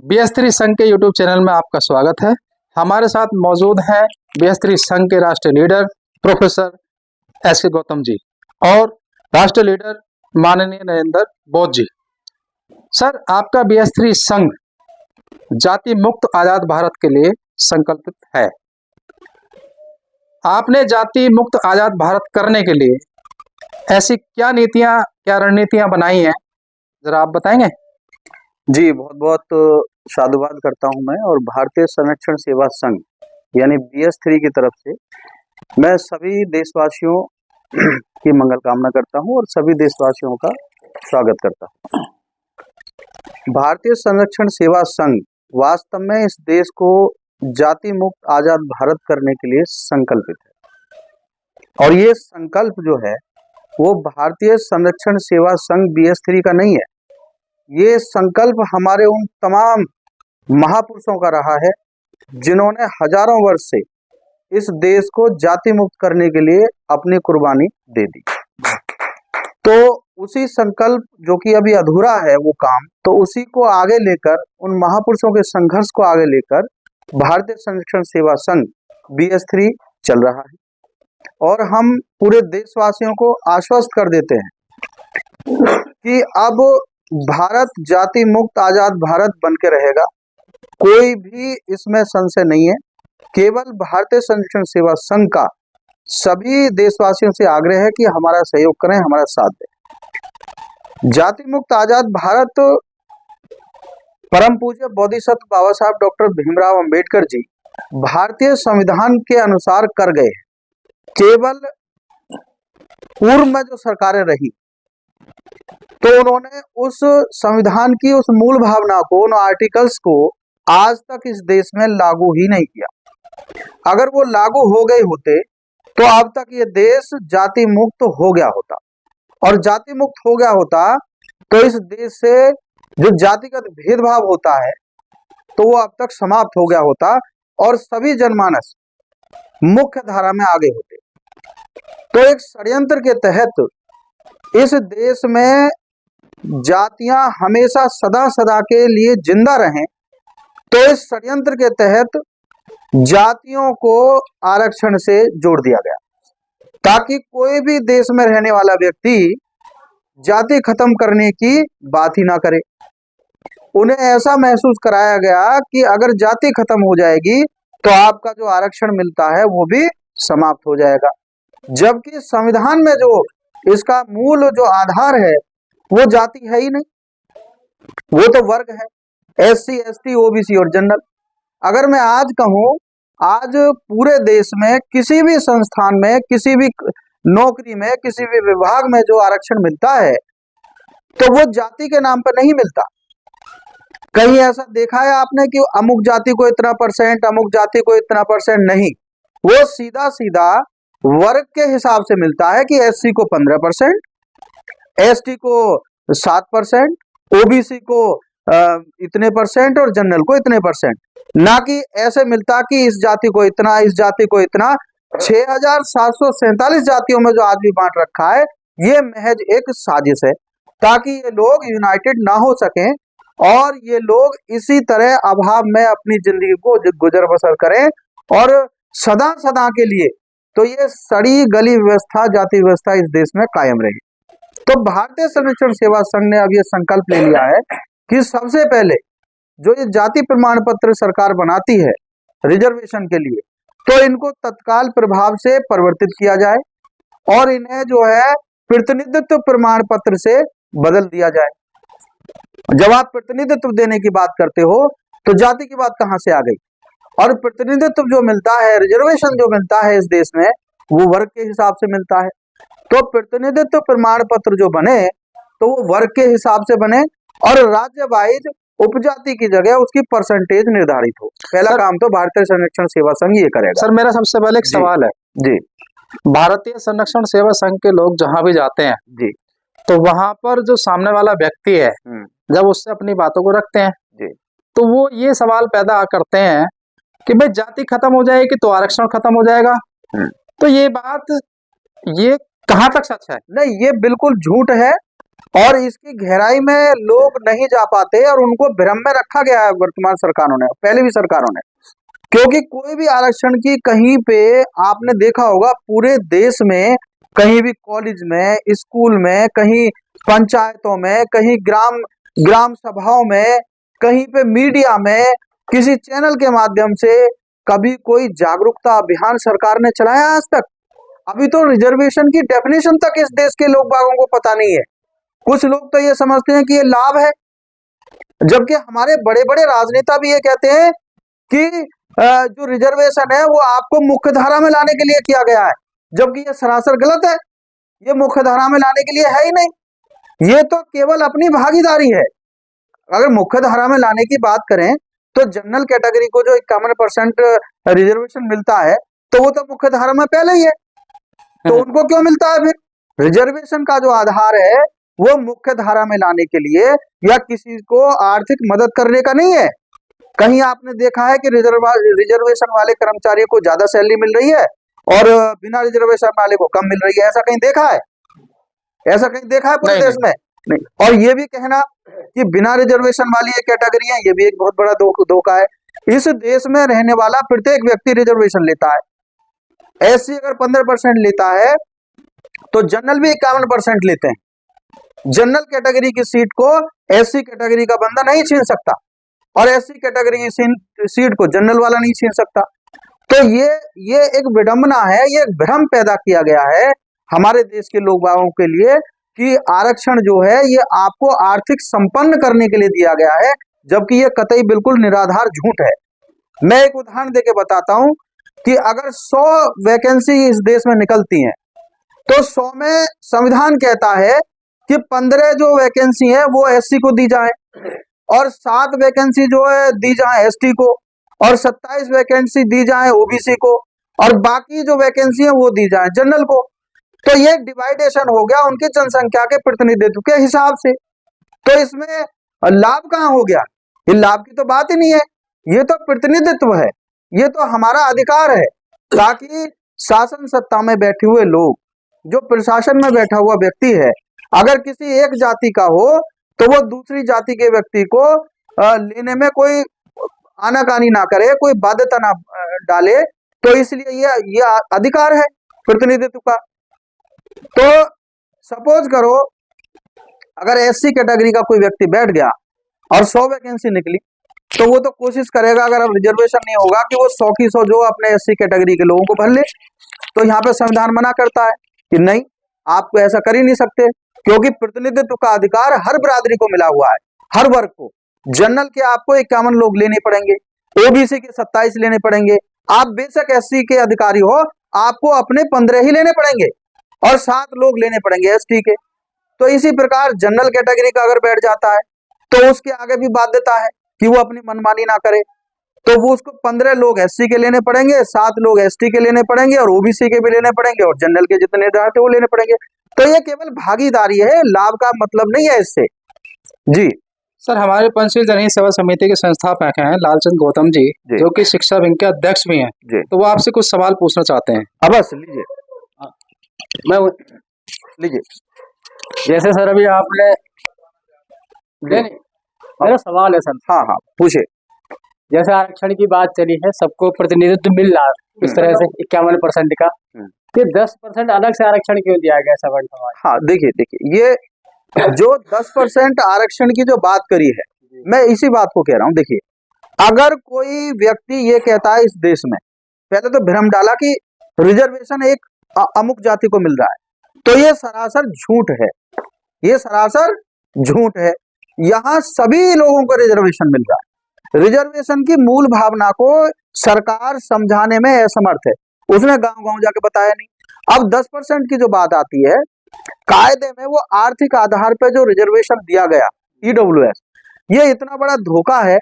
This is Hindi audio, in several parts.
BS3 संघ के YouTube चैनल में आपका स्वागत है। हमारे साथ मौजूद हैं BS3 संघ के राष्ट्रीय leader professor S.K. Gautam ji और राष्ट्रीय लीडर माननीय नरेंद्र बोध जी। सर, आपका BS3 संघ जाति मुक्त आजाद भारत के लिए संकल्पित है। आपने जाति मुक्त आजाद भारत करने के लिए ऐसी क्या नीतियां, क्या रणनीतियां बनाई हैं, जरा आप बताएंगे? जी, बहुत बहुत साधुवाद करता हूं मैं और भारतीय संरक्षण सेवा संघ यानी BS3 की तरफ से मैं सभी देशवासियों की मंगल कामना करता हूं और सभी देशवासियों का स्वागत करता हूं। भारतीय संरक्षण सेवा संघ वास्तव में इस देश को जाति मुक्त आजाद भारत करने के लिए संकल्पित है और ये संकल्प जो है वो भारतीय संरक्षण सेवा संघ BS3 का नहीं है। ये संकल्प हमारे उन तमाम महापुरुषों का रहा है जिन्होंने हजारों वर्ष से इस देश को जाति मुक्त करने के लिए अपनी कुर्बानी दे दी। तो उसी संकल्प जो कि अभी अधूरा है वो काम, तो उसी को आगे लेकर, उन महापुरुषों के संघर्ष को आगे लेकर भारतीय संरक्षण सेवा संघ BS3 चल रहा है और हम पूरे देशवासियों को आश्वस्त कर देते हैं कि अब भारत जाति मुक्त आजाद भारत बन के रहेगा। कोई भी इसमें संशय नहीं है। केवल भारतीय संरक्षण सेवा संघ का सभी देशवासियों से आग्रह है कि हमारा सहयोग करें, हमारा साथ दें। जाति मुक्त आजाद भारत परम पूज्य बोधिसत्व बाबा साहब डॉक्टर भीमराव अंबेडकर जी भारतीय संविधान के अनुसार कर गए। केवल पूर्व में जो सरकारें रही तो उन्होंने उस संविधान की उस मूल भावना को, उन आर्टिकल्स को आज तक इस देश में लागू ही नहीं किया। अगर वो लागू हो गए होते तो अब तक ये देश जाति मुक्त हो गया होता और जाति मुक्त हो गया होता तो इस देश से जो जातिगत भेदभाव होता है तो वो अब तक समाप्त हो गया होता और सभी जनमानस मुख्य धारा में आगे होते। तो एक षड्यंत्र के तहत इस देश में जातियां हमेशा सदा सदा के लिए जिंदा रहें, तो इस षड्यंत्र के तहत जातियों को आरक्षण से जोड़ दिया गया ताकि कोई भी देश में रहने वाला व्यक्ति जाति खत्म करने की बात ही ना करे। उन्हें ऐसा महसूस कराया गया कि अगर जाति खत्म हो जाएगी तो आपका जो आरक्षण मिलता है वो भी समाप्त हो जाएगा, जबकि संविधान में जो इसका मूल जो आधार है वो जाति है ही नहीं, वो तो वर्ग है, SC, ST, OBC और जनरल। अगर मैं आज कहूं, आज पूरे देश में किसी भी संस्थान में, किसी भी नौकरी में, किसी भी विभाग में जो आरक्षण मिलता है तो वो जाति के नाम पर नहीं मिलता। कहीं ऐसा देखा है आपने कि अमुक जाति को इतना %, अमुक जाति को इतना %? नहीं, वो सीधा सीधा वर्ग के हिसाब से मिलता है कि SC को 15%, ST को 7%, OBC को इतने % और जनरल को इतने %। ना कि ऐसे मिलता कि इस जाति को इतना, इस जाति को इतना। 6747 जातियों में जो आज भी बांट रखा है ये महज एक साजिश है ताकि ये लोग यूनाइटेड ना हो सकें और ये लोग इसी तरह अभाव में अपनी जिंदगी को गुजर बसर करें और सदा सदा के लिए तो ये सड़ी गली व्यवस्था, जाति व्यवस्था इस देश में कायम रही। तो भारतीय संरक्षण सेवा संघ ने अब ये संकल्प ले लिया है कि सबसे पहले जो ये जाति प्रमाण पत्र सरकार बनाती है रिजर्वेशन के लिए, तो इनको तत्काल प्रभाव से परिवर्तित किया जाए और इन्हें जो है प्रतिनिधित्व प्रमाण पत्र से बदल दिया जाए। जब आप प्रतिनिधित्व देने की बात करते हो तो जाति की बात कहां से आ गई? और प्रतिनिधित्व जो मिलता है, रिजर्वेशन जो मिलता है इस देश में, वो वर्ग के हिसाब से मिलता है। तो प्रतिनिधित्व प्रमाण पत्र जो बने तो वो वर्ग के हिसाब से बने और राज्य वाइज उपजाति की जगह उसकी % निर्धारित हो। पहला काम तो भारतीय संरक्षण सेवा संघ ये करेगा। सर, मेरा सबसे पहले एक सवाल है जी। भारतीय संरक्षण सेवा संघ के लोग जहां भी जाते हैं जी, तो वहां पर जो सामने वाला व्यक्ति है जब उससे अपनी बातों को रखते हैं जी, तो वो ये सवाल पैदा करते हैं कि भाई जाति खत्म हो जाएगी तो आरक्षण खत्म हो जाएगा। तो ये बात, ये कहां तक सच है? नहीं, ये बिल्कुल झूठ है और इसकी गहराई में लोग नहीं जा पाते और उनको भ्रम में रखा गया है वर्तमान सरकारों ने, पहले भी सरकारों ने। क्योंकि कोई भी आरक्षण की कहीं पे आपने देखा होगा पूरे देश में, कहीं भी कॉलेज में, स्कूल में, कहीं पंचायतों में, कहीं ग्राम सभाओं में, कहीं पे मीडिया में, किसी चैनल के माध्यम से कभी कोई जागरूकता अभियान सरकार ने चलाया आज तक? अभी तो रिजर्वेशन की डेफिनेशन तक इस देश के लोग बागों को पता नहीं है। कुछ लोग तो ये समझते हैं कि ये लाभ है, जबकि हमारे बड़े बड़े राजनेता भी ये कहते हैं कि जो रिजर्वेशन है वो आपको मुख्य धारा में लाने के लिए किया गया है, जबकि ये सरासर गलत है। ये मुख्य धारा में लाने के लिए है ही नहीं, ये तो केवल अपनी भागीदारी है। अगर मुख्य धारा में लाने की बात करें तो जनरल कैटेगरी को जो 51% रिजर्वेशन मिलता है तो वो तो मुख्य धारा में पहले ही है, तो उनको क्यों मिलता है फिर? रिजर्वेशन का जो आधार है वो मुख्य धारा में लाने के लिए या किसी को आर्थिक मदद करने का नहीं है। कहीं आपने देखा है कि रिजर्वेशन वाले कर्मचारियों को ज्यादा सैलरी मिल रही है और बिना रिजर्वेशन वाले को कम मिल रही है? ऐसा कहीं देखा है? ऐसा कहीं देखा है पूरे देश में? नहीं। और ये भी कहना कि बिना रिजर्वेशन वाली ये कैटेगरी है, ये भी एक बहुत बड़ा धोखा है। इस देश में रहने वाला प्रत्येक व्यक्ति रिजर्वेशन लेता है। एससी अगर 15% लेता है तो जनरल भी 51% लेते हैं। जनरल कैटेगरी की सीट को एससी कैटेगरी का बंदा नहीं छीन सकता और एससी कैटेगरी की सीट को जनरल वाला नहीं छीन सकता। तो ये एक विडंबना है, ये एक भ्रम पैदा किया गया है हमारे देश के लोग बागों के लिए कि आरक्षण जो है ये आपको आर्थिक संपन्न करने के लिए दिया गया है, जबकि ये कतई बिल्कुल निराधार झूठ है। मैं एक उदाहरण देके बताता हूं कि अगर 100 वैकेंसी इस देश में निकलती हैं तो 100 में संविधान कहता है कि 15 जो वैकेंसी है वो एससी को दी जाए और 7 वैकेंसी जो है दी जाए एसटी को और 27 वैकेंसी दी जाए ओबीसी को और बाकी जो वैकेंसी है वो दी जाए जनरल को। तो ये डिवाइडेशन हो गया उनकी जनसंख्या के प्रतिनिधित्व के हिसाब से। तो इसमें लाभ कहाँ हो गया? ये लाभ की तो बात ही नहीं है, ये तो प्रतिनिधित्व है, ये तो हमारा अधिकार है ताकि शासन सत्ता में बैठे हुए लोग, जो प्रशासन में बैठा हुआ व्यक्ति है, अगर किसी एक जाति का हो तो वो दूसरी जाति के व्यक्ति को लेने में कोई आनाकानी ना करे, कोई बाध्यता ना डाले। तो इसलिए ये अधिकार है प्रतिनिधित्व का। तो सपोज करो अगर एससी कैटेगरी का कोई व्यक्ति बैठ गया और 100 वैकेंसी निकली तो वो तो कोशिश करेगा, अगर अब रिजर्वेशन नहीं होगा, कि वो 100 की 100 जो अपने एससी कैटेगरी के लोगों को भर ले। तो यहाँ पे संविधान मना करता है कि नहीं, आप ऐसा कर ही नहीं सकते, क्योंकि प्रतिनिधित्व का अधिकार हर बिरादरी को मिला हुआ है, हर वर्ग को। जनरल के आपको 51 लोग लेने पड़ेंगे, ओबीसी के 27 लेने पड़ेंगे, आप बेशक एससी के अधिकारी हो, आपको अपने 15 ही लेने पड़ेंगे और 7 लोग लेने पड़ेंगे एसटी के। तो इसी प्रकार जनरल कैटेगरी का अगर बैठ जाता है तो उसके आगे भी बाध्यता है कि वो अपनी मनमानी ना करे, तो वो उसको 15 लोग एससी के लेने पड़ेंगे, 7 लोग एसटी के लेने पड़ेंगे और ओबीसी के भी लेने पड़ेंगे और जनरल के जितने निर्धारित वो लेने पड़ेंगे। तो ये केवल भागीदारी है, लाभ का मतलब नहीं है इससे। जी सर, हमारे पंचशील जनहित सेवा समिति के संस्थापक हैं लालचंद गौतम जी, जो कि शिक्षा विंग के अध्यक्ष भी हैं, तो वो आपसे कुछ सवाल पूछना चाहते हैं। अवश्य लीजिए, मैं लीजिए। जैसे सर अभी आपने मेरा सवाल है सर। हाँ पूछे। जैसे आरक्षण की बात चली है, सबको प्रतिनिधित्व मिल रहा है इस तरह से 51% का, ये 10% अलग से आरक्षण क्यों दिया गया सवर्ण समाज? हाँ देखिए ये जो 10% आरक्षण की जो बात करी है, मैं इसी बात को कह रहा हूँ। देखिए अगर कोई व्यक्ति ये कहता है इस देश में, पहले तो भ्रम डाला कि रिजर्वेशन एक अमुक जाति को मिल रहा है, तो ये सरासर झूठ है, ये सरासर झूठ है। यहाँ सभी लोगों को रिजर्वेशन मिल रहा है। रिजर्वेशन की मूल भावना को सरकार समझाने में असमर्थ है, उसने गांव-गांव जाके बताया नहीं। अब 10% की जो बात आती है, कायदे में वो आर्थिक आधार पर जो रिजर्वेशन दिया गया ईडब्ल्यूएस, ये इतना बड़ा धोखा है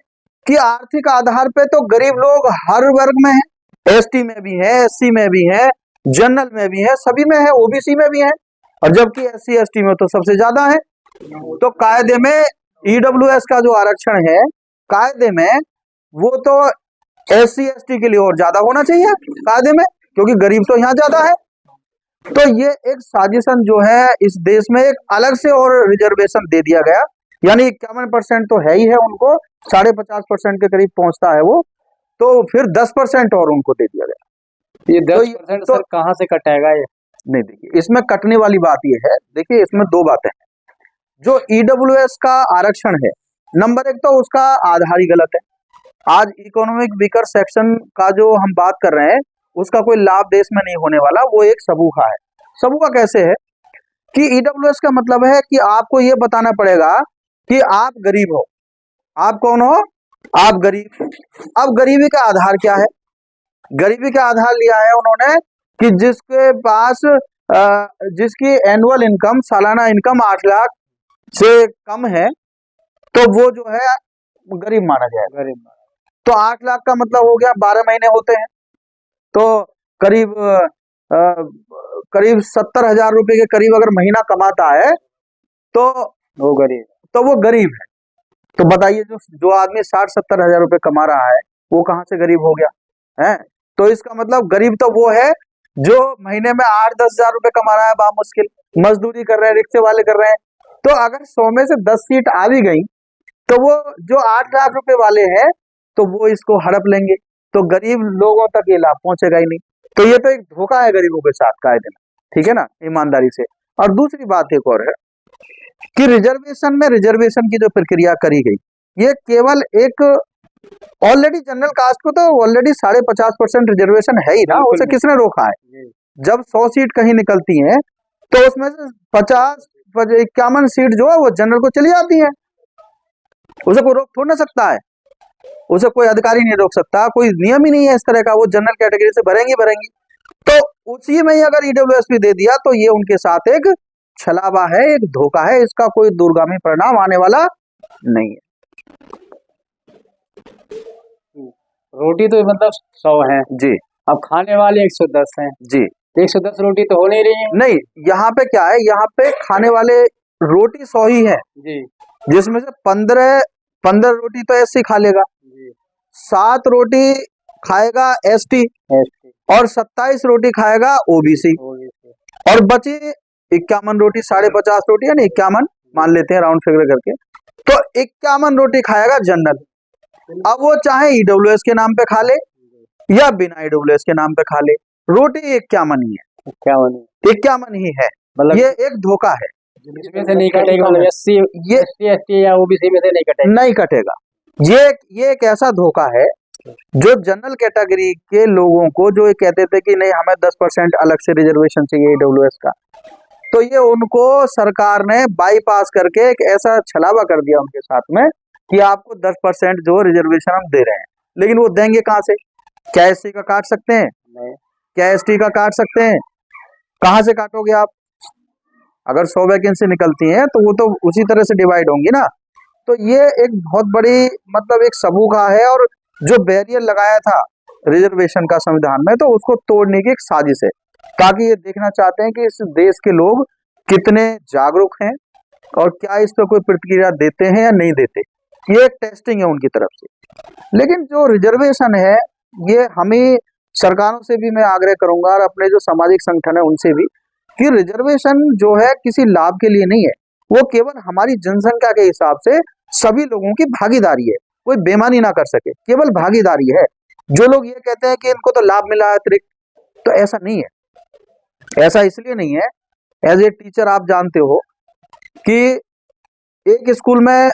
कि आर्थिक आधार पे तो गरीब लोग हर वर्ग में है, एसटी में भी है, एससी में भी है, जनरल में भी है, सभी में है, ओबीसी में भी है, और जबकि एससी एसटी में तो सबसे ज्यादा है। तो कायदे में ईडब्ल्यूएस का जो आरक्षण है कायदे में, वो तो एससी एसटी के लिए और ज्यादा होना चाहिए कायदे में, क्योंकि गरीब तो यहाँ ज्यादा है। तो ये एक साजिशन जो है इस देश में एक अलग से और रिजर्वेशन दे दिया गया, यानी 51% तो है ही है, उनको 50.5% के करीब पहुंचता है वो, तो फिर 10% और उनको दे दिया गया। ये 10% सर कहाँ से कटेगा ये? नहीं, देखिए इसमें कटने वाली बात ये है, देखिए इसमें दो बातें हैं। जो ईडब्ल्यूएस का आरक्षण है, नंबर एक तो उसका आधार ही गलत है। आज इकोनॉमिक वीकर सेक्शन का जो हम बात कर रहे हैं उसका कोई लाभ देश में नहीं होने वाला, वो एक सबूखा है। सबूखा कैसे है कि ईडब्ल्यूएस का मतलब है कि आपको ये बताना पड़ेगा कि आप गरीब हो। आप कौन हो? आप गरीब। अब गरीबी का आधार क्या है? गरीबी का आधार लिया है उन्होंने कि जिसके पास जिसकी एनुअल इनकम, सालाना इनकम 8 लाख से कम है, तो वो जो है गरीब माना जाएगा। गरीब। तो 8 लाख का मतलब हो गया 12 महीने होते हैं, तो करीब 70,000 रुपए के करीब अगर महीना कमाता है तो वो गरीब, तो वो गरीब है। तो बताइए जो आदमी 60-70 हजार रुपए कमा रहा है वो कहाँ से गरीब हो गया है? तो इसका मतलब गरीब तो वो है जो महीने में 8-10 हजार रुपए कमा रहा है, बामुश्किल मजदूरी कर रहे हैं, रिक्शे वाले कर रहे हैं। तो अगर 100 में से 10 सीट आ भी गई तो वो जो 8 लाख रुपए वाले हैं तो वो इसको हड़प लेंगे, तो गरीब लोगों तक ये लाभ पहुंचेगा ही नहीं। तो ये तो एक धोखा है गरीबों के साथ कायदे में, ठीक है ना, ईमानदारी से। और दूसरी बात एक और है कि रिजर्वेशन में रिजर्वेशन की जो प्रक्रिया करी गई, ये केवल एक ऑलरेडी जनरल कास्ट को तो ऑलरेडी 50.5% रिजर्वेशन है ही ना, उसे किसने रोका है? जब 100 सीट कहीं निकलती हैं तो उसमें से 51 सीट जो है वो जनरल को चली जाती है। उसे कोई रोक थोड़ ना सकता है, उसे कोई अधिकारी नहीं रोक सकता, कोई नियम ही नहीं है इस तरह का, वो जनरल कैटेगरी से भरेंगी। तो उसी में ही अगर ईडब्ल्यूएस भी दे दिया तो ये उनके साथ एक छलावा है, एक धोखा है, इसका कोई दूरगामी परिणाम आने वाला नहीं है। रोटी तो मतलब 100 है जी, अब खाने वाले 110 हैं जी। 110 रोटी तो हो नहीं रही है। नहीं, यहाँ पे क्या है, यहाँ पे खाने वाले रोटी 100 ही है जी, जिसमें से 15 रोटी तो एससी खा लेगा, 7 रोटी खाएगा एसटी और 27 रोटी खाएगा ओबीसी, और बची 51 रोटी, 50.5 रोटी यानी 51 मान लेते हैं राउंड फिगर करके, तो 51 रोटी खाएगा जनरल। अब वो चाहे ईडब्ल्यूएस के नाम पे खा ले या बिना ईडब्ल्यूएस के नाम पे खा ले, रोटी 51 ही है, 51 ही है। मतलब ये एक धोखा है, इसमें से नहीं कटेगा, मतलब एससी एसटी या ओबीसी में से नहीं कटेगा, नहीं कटेगा। ये एक ऐसा धोखा है जो जनरल कैटेगरी के लोगों को जो ये कहते थे कि नहीं हमें 10% अलग से रिजर्वेशन चाहिए ईडब्ल्यूएस का, तो ये उनको सरकार ने बाईपास करके एक ऐसा छलावा कर दिया उनके साथ में कि आपको 10% जो रिजर्वेशन हम दे रहे हैं, लेकिन वो देंगे कहाँ से? क्या एससी का काट सकते हैं? नहीं। क्या एसटी का काट सकते हैं? कहाँ से काटोगे आप? अगर 100 वैकेंसी निकलती हैं तो वो तो उसी तरह से डिवाइड होंगी ना। तो ये एक बहुत बड़ी मतलब एक सबूखा है, और जो बैरियर लगाया था रिजर्वेशन का संविधान में, तो उसको तोड़ने की एक साजिश है, ताकि ये देखना चाहते हैं कि इस देश के लोग कितने जागरूक हैं और क्या इस पर कोई प्रतिक्रिया देते हैं या नहीं देते। ये एक टेस्टिंग है उनकी तरफ से। लेकिन जो रिजर्वेशन है, ये हमें सरकारों से भी मैं आग्रह करूंगा और अपने जो सामाजिक संगठन है उनसे भी, कि रिजर्वेशन जो है किसी लाभ के लिए नहीं है, वो केवल हमारी जनसंख्या के हिसाब से सभी लोगों की भागीदारी है, कोई बेईमानी ना कर सके, केवल भागीदारी है। जो लोग ये कहते हैं कि इनको तो लाभ मिला है अतिरिक्त, तो ऐसा नहीं है। ऐसा इसलिए नहीं है, एज ए टीचर आप जानते हो कि एक स्कूल में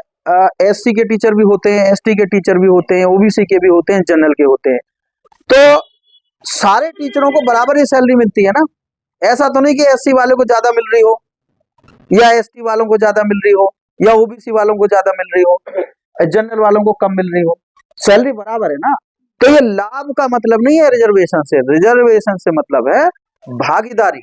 एससी के टीचर भी होते हैं, एसटी के टीचर भी होते हैं, ओबीसी के भी होते हैं, जनरल के होते हैं, तो सारे टीचरों को बराबर ही सैलरी मिलती है ना। ऐसा तो नहीं कि एससी वाले को ज्यादा मिल रही हो या एसटी वालों को ज्यादा मिल रही हो या ओबीसी वालों को ज्यादा मिल रही हो, जनरल वालों को कम मिल रही हो, सैलरी बराबर है ना। तो ये लाभ का मतलब नहीं है रिजर्वेशन से, रिजर्वेशन से मतलब है भागीदारी।